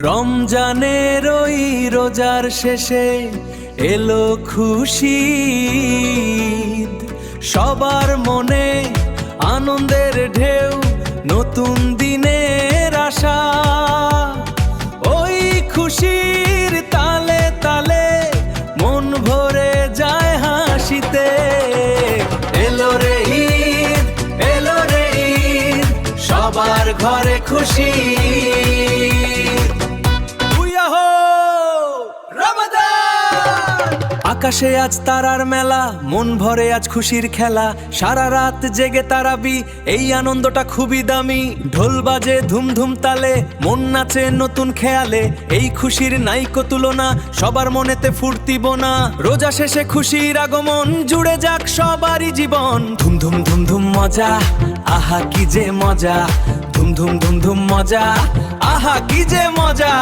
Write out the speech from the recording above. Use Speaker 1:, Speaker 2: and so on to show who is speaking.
Speaker 1: রমজানের ওই রোজার শেষে এলো খুশির সবার মনে আনন্দের ঢেউ, নতুন দিনের আশা। ওই খুশির তালে তালে মন ভরে যায় হাসিতে। এলো রে ঈদ, এলো রে ঈদ, সবার ঘরে খুশি। আকাশে আজ তারার মেলা, মন ভরে আজ খুশির খেলা। সারা রাত জেগে তারাবি, এই আনন্দটা খুবই দামি। ঢোল বাজে ধুম ধুম তালে, মন নাচে নতুন খেয়ালে। এই খুশির নাইকো তুলনা, সবার মনেতে ফুর্তি বোনা। রোজা শেষে খুশির আগমন, জুড়ে যাক সবারই জীবন। ধুম ধুম ধুম ধুম মজা, আহা কি যে মজা। ধুম ধুম ধুম ধুম মজা, আহা কি যে মজা।